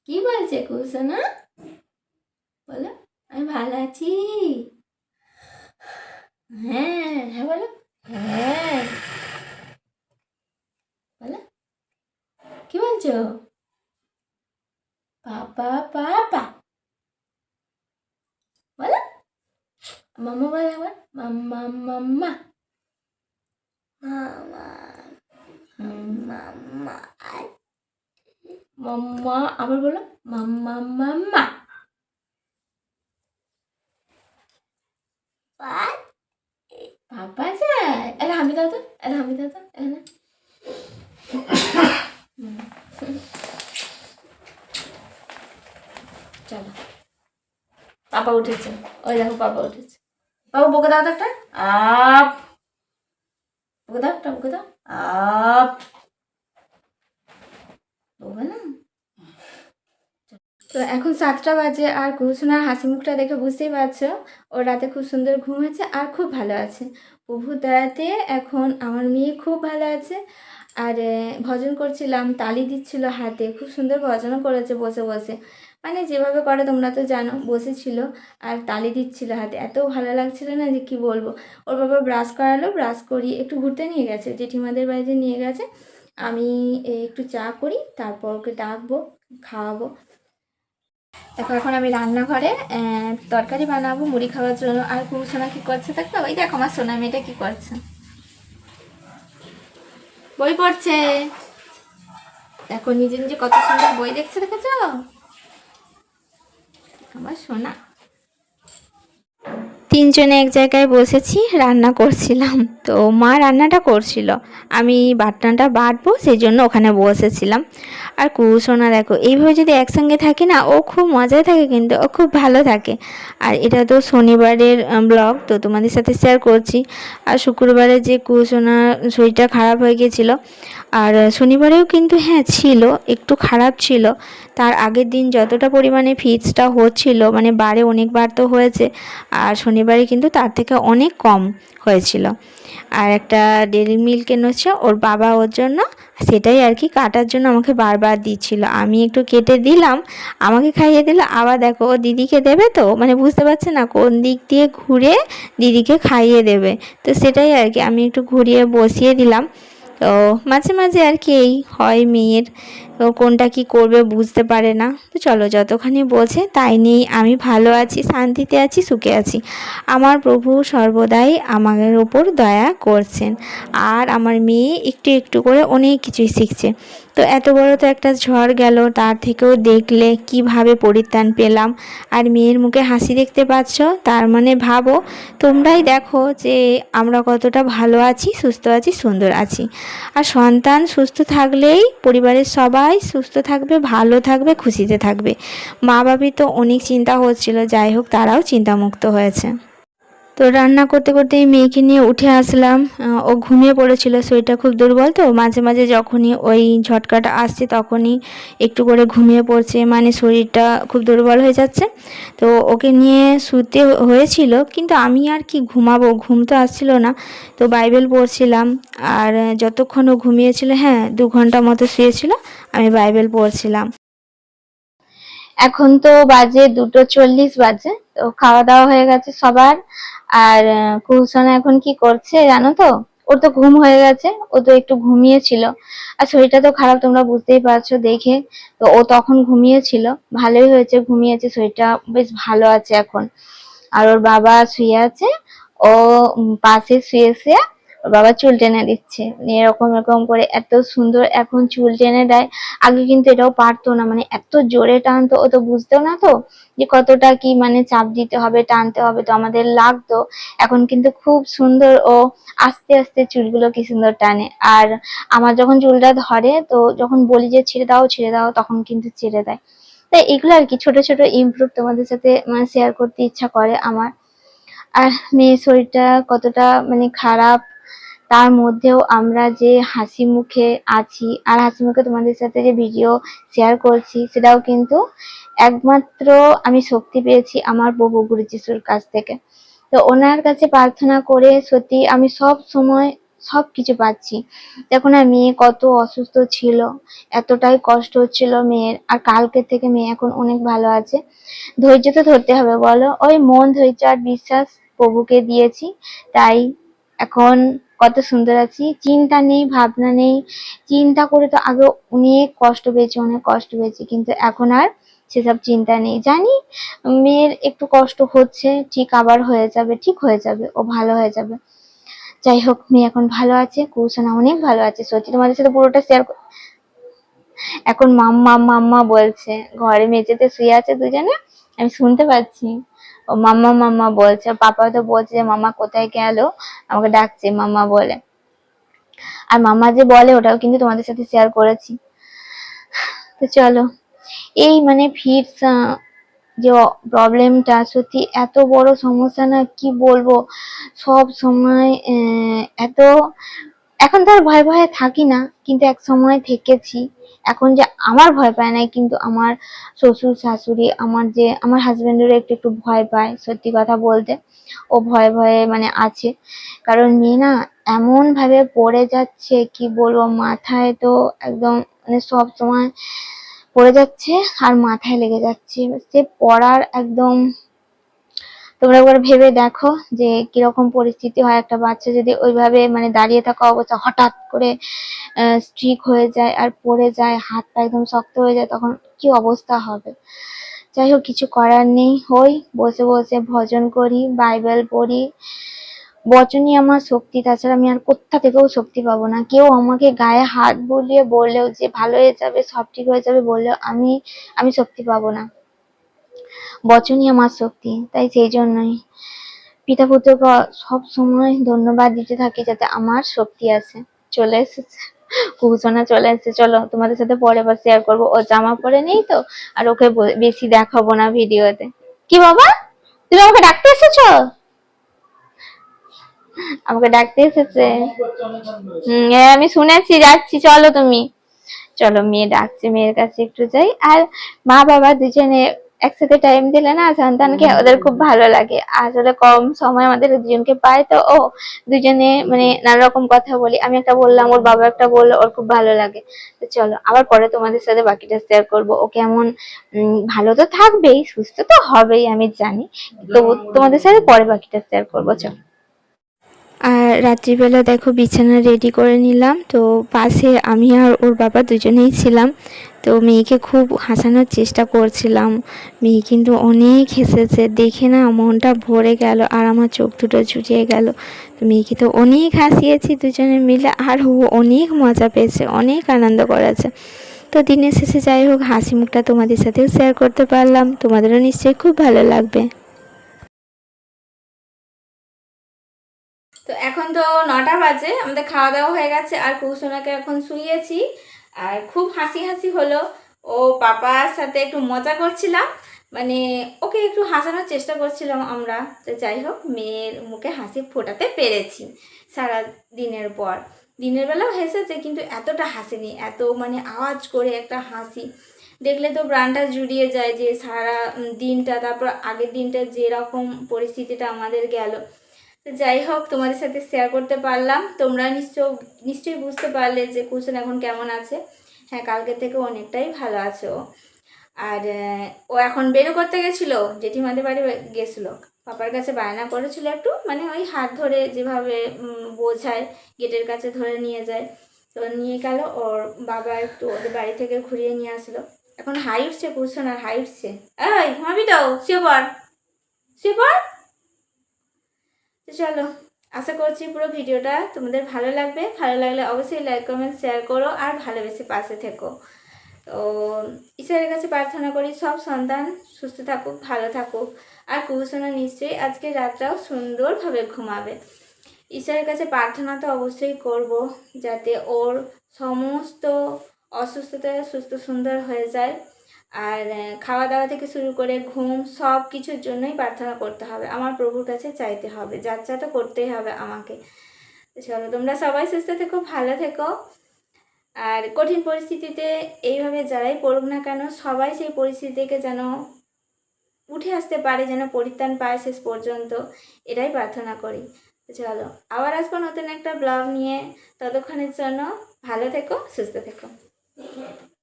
কি বলছে কুসুনা? বলো, আমি ভালো আছি। হ্যাঁ হ্যাঁ বলো, হ্যাঁ বলো, কি বলছো? পাপা পাপা বলো, মাম্মা বলো একবার, মাম্মা মাম্মা মামা মাম্মা মাম্মা, আবার বলো, মাম্মা মাম্মা। পাপা যায়, আরে হামি দাও তো, আরে হামি দাও তো, এখানে। চলো, পাপা উঠেছে, ওই দেখো পাপা উঠেছে। বাবু বকে দাও তো একটা, আপ বকে দাও, একটা বকে দাও, আপ বকে না। তো এখন 7টা বাজে, আর কুসুনার হাসি মুখটা দেখে বুঝতেই পারছো ওর রাতে খুব সুন্দর ঘুম হয়েছে আর খুব ভালো আছে। প্রভুর দয়াতে এখন আমার মেয়ে খুব ভালো আছে। আর ভজন করছিলাম, তালি দিচ্ছিল হাতে, খুব সুন্দর ভজনও করেছে বসে বসে, মানে যেভাবে করে তোমরা তো জানো, বসেছিল আর তালি দিচ্ছিল হাতে, এত ভালো লাগছিল না যে কি বলবো। ওর বাবা ব্রাশ করালো, ব্রাশ করিয়ে একটু ঘুরতে নিয়ে গেছে, জেঠিমাদের বাড়িতে নিয়ে গেছে। আমি একটু চা করি, তারপর ওকে ডাকবো, খাওয়াবো। দেখো এখন আমি রান্নাঘরে তরকারি বানাবো মুড়ি খাওয়ার জন্য। আর কুসোনা কি করছে দেখো, ওই দেখো আমার সোনা মেয়েটা কি করছে, বই পড়ছে। দেখো নিজে নিজে কত সুন্দর বই দেখছে, দেখেছ আমার সোনা। তিনজনে এক জায়গায় বসেছি, রান্না করছিলাম। তো মা রান্নাটা করছিল, আমি বাটনাটা বাটবো সেই জন্য ওখানে বসেছিলাম। আর কুসোনা দেখো, এইভাবে যদি একসঙ্গে থাকি না, ও খুব মজায় থাকে, কিন্তু ও খুব ভালো থাকে। আর এটা তো শনিবারের ব্লগ, তো তোমাদের সাথে শেয়ার করছি। আর শুক্রবারে যে কুসোনার শরীরটা খারাপ হয়ে গিয়েছিলো, আর শনিবারেও কিন্তু হ্যাঁ ছিল, একটু খারাপ ছিল। তার আগের দিন যতটা পরিমাণে ফিটসটা হচ্ছিল, মানে বারে অনেকবার তো হয়েছে, আর শনিবারে কিন্তু তার থেকে অনেক কম হয়েছিল। আর একটা ডেইরি মিল্ক এনেছে ওর বাবা ওর জন্য, সেটাই আর কি কাটার জন্য আমাকে বারবার দিচ্ছিল, আমি একটু কেটে দিলাম, আমাকে খাইয়ে দিল, আবার দেখো ও দিদিকে দেবে, তো মানে বুঝতে পারছে না কোন দিক দিয়ে ঘুরে দিদিকে খাইয়ে দেবে। তো সেটাই আর কি আমি একটু ঘুরিয়ে বসিয়ে দিলাম। তো মাঝে মাঝে আর কি এই হয় মেয়ের, তো কোনটা কি করবে বুঝতে পারে না। তো চলো যতখানি বোঝে তাই নিয়েই আমি ভালো আছি, শান্তিতে আছি, সুখে আছি। আমার প্রভু সর্বদাই আমাদের ওপর দয়া করছেন। আর আমার মেয়ে একটু একটু করে অনেক কিছুই শিখছে। তো এত বড় তো একটা ঝড় গেল, তার থেকেও দেখলে কিভাবে পরিত্রাণ পেলাম। আর মেয়ের মুখে হাসি দেখতে পাচ্ছ, তার মানে ভাবো, তোমরাই দেখো যে আমরা কতটা ভালো আছি, সুস্থ আছি, সুন্দর আছি। আর সন্তান সুস্থ থাকলেই পরিবারের সবাই সুস্থ থাকবে, ভালো থাকবে, খুশিতে থাকবে। মা বাবি তো অনেক চিন্তা হচ্ছিল, যাই হোক তারাও চিন্তামুক্ত হয়েছে। তো রান্না করতে করতে এই মেয়েকে নিয়ে উঠে আসলাম। ও ঘুমিয়ে পড়েছিল, শরীরটা খুব দুর্বল, তো মাঝে মাঝে যখনই ওই ঝটকাটা আসছে তখনই একটু করে ঘুমিয়ে পড়ছে, মানে শরীরটা খুব দুর্বল হয়ে যাচ্ছে। তো ওকে নিয়ে শুতে হয়েছিল, কিন্তু আমি আর কি ঘুমাবো, ঘুম তো আসছিল না। তো বাইবেল পড়ছিলাম। আর যতক্ষণ ও ঘুমিয়েছিল, হ্যাঁ 2 ঘন্টা মতো শুয়েছিল, আমি বাইবেল পড়ছিলাম। এখন তো বাজে 2:40 বাজে, তো খাওয়া দাওয়া হয়ে গেছে সবার। আর কুহুসনা এখন কি করছে জানো তো, ওর তো ঘুম হয়ে গেছে, ও তো একটু ঘুমিয়েছিল। আর শরীরটা তো খারাপ, তোমরা বুঝতেই পারছো দেখে। তো ও তখন ঘুমিয়েছিল, ভালোই হয়েছে ঘুমিয়েছে, শরীরটা বেশ ভালো আছে এখন। আর ওর বাবা শুয়ে আছে, ও পাশে শুয়ে শুয়ে ওর বাবা চুল টেনে দিচ্ছে, এরকম এরকম করে এত সুন্দর এখন চুল টেনে দেয়। আগে কিন্তু এটাও পারতো না, মানে এত জোরে টানতো, ও তো বুঝতো না তো যে কতটা কি মানে চাপ দিতে হবে, টানতে হবে, তো আমাদের লাগতো। এখন কিন্তু খুব সুন্দর ও আস্তে আস্তে চুলগুলো কি সুন্দর টানে। আর আমার যখন চুলটা ধরে, তো যখন বলি যে ছেড়ে দাও ছেড়ে দাও, তখন কিন্তু ছেড়ে দেয়। তাই এগুলো আর কি ছোট ছোট ইমপ্রুভ তোমাদের সাথে মানে শেয়ার করতে ইচ্ছা করে আমার। আর মেয়ের শরীরটা কতটা মানে খারাপ, তার মধ্যেও আমরা যে হাসি মুখে আছি, আর হাসি মুখে তোমাদের সাথে যে ভিডিও শেয়ার করছি, সেটাও কিন্তু একমাত্র আমি শক্তি পেয়েছি আমার প্রভু গুরু যিশুর কাছ থেকে। তো ওনার কাছে প্রার্থনা করে সত্যি আমি সব সময় সব কিছু পাচ্ছি। দেখো না মেয়ে কত অসুস্থ ছিল, এতটাই কষ্ট হচ্ছিল মেয়ের, আর কালকে থেকে মেয়ে এখন অনেক ভালো আছে। ধৈর্য তো ধরতে হবে বলো, ওই মন ধৈর্য আর বিশ্বাস প্রভুকে দিয়েছি, তাই এখন কত সুন্দর আছি, চিন্তা নেই ভাবনা নেই। চিন্তা করে তো আগে অনেক কষ্ট পেয়েছি, অনেক কষ্ট পেয়েছি, কিন্তু এখন আর সেসব চিন্তা নেই। জানি মেয়ের একটু কষ্ট হচ্ছে, ঠিক আবার হয়ে যাবে, ঠিক হয়ে যাবে, ও ভালো হয়ে যাবে। যাই হোক মেয়ে এখন ভালো আছে, কুসুনা অনেক ভালো আছে। সত্যি তোমাদের সাথে পুরোটা শেয়ার, এখন মাম্মা মাম্মা বলছে, ঘরে মেঝেতে শুয়ে আছে দুজনে, আমি শুনতে পাচ্ছি ও মাম্মা মাম্মা বলছে। পাপা তো বলছে যে মামা কোথায় গেল, আমাকে ডাকছে মাম্মা বলে। আর মাম্মা যে বলে ওটাও কিন্তু তোমাদের সাথে শেয়ার করেছি। তো চলো, এই মানে ফিটস যে প্রবলেমটা সত্যি এত বড় সমস্যা না, কি বলবো। সব সময় এত, এখন তো আর ভয়ে ভয়ে থাকি না, কিন্তু এক সময় থেকেছি। এখন যে আমার ভয় পায় নাই, কিন্তু আমার শ্বশুর শাশুড়ি, আমার হাজবেন্ডেরও একটু একটু ভয় পায়, সত্যি কথা বলতে। ও ভয়ে ভয়ে মানে আছে, কারণ মেয়ে না এমন ভাবে পড়ে যাচ্ছে, কি বলবো, মাথায় তো একদম মানে সব সময় পড়ে যাচ্ছে আর মাথায় লেগে যাচ্ছে। সে পড়ার একদম, তোমরা একবার ভেবে দেখো যে কিরকম পরিস্থিতি হয়, একটা বাচ্চা যদি ওইভাবে মানে দাঁড়িয়ে থাকা অবস্থা হঠাৎ করে স্ট্রিক হয়ে যায় আর পড়ে যায়, হাত পা একদম শক্ত হয়ে যায়, তখন কি অবস্থা হবে। যাই হোক কিছু করার নেই, ওই বসে বসে ভজন করি, বাইবেল পড়ি। বচনই আমার শক্তি, তাছাড়া আমি আর কোথা থেকেও শক্তি পাবো না। কেউ আমাকে গায়ে হাত বুলিয়ে বললেও যে ভালো হয়ে যাবে, সব ঠিক হয়ে যাবে বললেও আমি শক্তি পাবো না। বচনই আমার শক্তি, তাই সেই জন্যই পিতা পুত্রকে সব সময় ধন্যবাদ দিতে থাকি যাতে আমার শক্তি আসে। চলে এসেছে কুসুমা, চলে এসেছে। চলো তোমাদের সাথে পরে আবার শেয়ার করবো, ও জামা পরে নেই তো, আর ওকে বেশি দেখাবো না ভিডিওতে। কি বাবা, তুমি আমাকে ডাকতে এসেছো? আমাকে ডাকতে এসেছে। আমি শুনেছি, যাচ্ছি, চলো তুমি। চলো মেয়ে ডাকছে, মেয়ের কাছে একটু যাই। আর মা বাবা দুজনে একসাথে টাইম দিলে না সন্তানকে, ওদের খুব ভালো লাগে। আসলে কম সময় আমাদের দুজনকে পায়, তো ও দুজনে মানে নানা রকম কথা বলি, আমি একটা বললাম, ওর বাবা একটা বললো, ওর খুব ভালো লাগে। তো চলো আবার পরে তোমাদের সাথে বাকিটা শেয়ার করবো। ও কেমন ভালো তো থাকবেই, সুস্থ তো হবেই আমি জানি, তো তোমাদের সাথে পরে বাকিটা শেয়ার করবো। চলো। আর রাত্রিবেলা দেখো বিছানা রেডি করে নিলাম, তো পাশে আমি আর ওর বাবা দুজনেই ছিলাম। তো মেয়েকে খুব হাসানোর চেষ্টা করছিলাম, মেয়ে কিন্তু অনেক হেসেছে, দেখে না মনটা ভরে গেল আর আমার চোখ দুটো জুড়িয়ে গেল। তো মেয়েকে তো অনেক হাসিয়েছি দুজনে মিলে, আর ও অনেক মজা পেয়েছে, অনেক আনন্দ করেছে। তো দিনের শেষে যাই হোক হাসি মুখটা তোমাদের সাথেও শেয়ার করতে পারলাম, তোমাদেরও নিশ্চয়ই খুব ভালো লাগবে। তো এখন তো 9টা বাজে, আমাদের খাওয়া দাওয়া হয়ে গেছে, আর কুসুনাকে এখন শুইয়েছি। আর খুব হাসি হাসি হলো, ও পাপার সাথে একটু মজা করছিলাম, মানে ওকে একটু হাসানোর চেষ্টা করছিলাম আমরা। তো যাই হোক মেয়ের মুখে হাসি ফোটাতে পেরেছি সারা দিনের পর। দিনের বেলাও হেসেছে, কিন্তু এতটা হাসিনি, এত মানে আওয়াজ করে একটা হাসি দেখলে তো প্রাণটা জুড়িয়ে যায়, যে সারা দিনটা, তারপর আগের দিনটা যেরকম পরিস্থিতিটা আমাদের গেল। তো যাই হোক তোমাদের সাথে শেয়ার করতে পারলাম, তোমরা নিশ্চয়ই বুঝতে পারলে যে কুসুম এখন কেমন আছে। হ্যাঁ কালকে থেকে অনেকটাই ভালো আছে ও। আর ও এখন বেরো করতে গেছিলো, জেঠিমাদের বাড়ি গেছিলো, পাপার কাছে বায়না করেছিল একটু, মানে ওই হাত ধরে যেভাবে বোঝায়, গেটের কাছে ধরে নিয়ে যায়। তো নিয়ে গেল, ওর বাবা একটু ওদের বাড়ি থেকে ঘুরিয়ে নিয়ে আসলো। এখন হাই উঠছে কুসুম, আর হাই উঠছে, এই ঘুমাবি তো, শুয়ে পড়, শুয়ে পড়। তো চলো, আশা করছি পুরো ভিডিওটা তোমাদের ভালো লাগবে, ভালো লাগলে অবশ্যই লাইক কমেন্ট শেয়ার করো, আর ভালোবেসে পাশে থেকো। তো ঈশ্বরের কাছে প্রার্থনা করি সব সন্তান সুস্থ থাকুক, ভালো থাকুক, আর কুসুমা নিশ্চয়ই আজকে রাতটাও সুন্দরভাবে ঘুমাবে। ঈশ্বরের কাছে প্রার্থনা তো অবশ্যই করব, যাতে ওর সমস্ত অসুস্থতা সুস্থ সুন্দর হয়ে যায়। আর খাওয়া দাওয়া থেকে শুরু করে ঘুম, সব কিছুর জন্যই প্রার্থনা করতে হবে, আমার প্রভুর কাছে চাইতে হবে, যাত্রা তো করতেই হবে আমাকে। চলো তোমরা সবাই সুস্থ থেকো, ভালো থেকো। আর কঠিন পরিস্থিতিতে এইভাবে যারাই পড়ুক না কেন, সবাই সেই পরিস্থিতি থেকে যেন উঠে আসতে পারে, যেন পরিত্রাণ পায় শেষ পর্যন্ত, এটাই প্রার্থনা করি। তো চলো আবার আসবো নতুন একটা ব্লগ নিয়ে, ততক্ষণের জন্য ভালো থেকো, সুস্থ থেকো।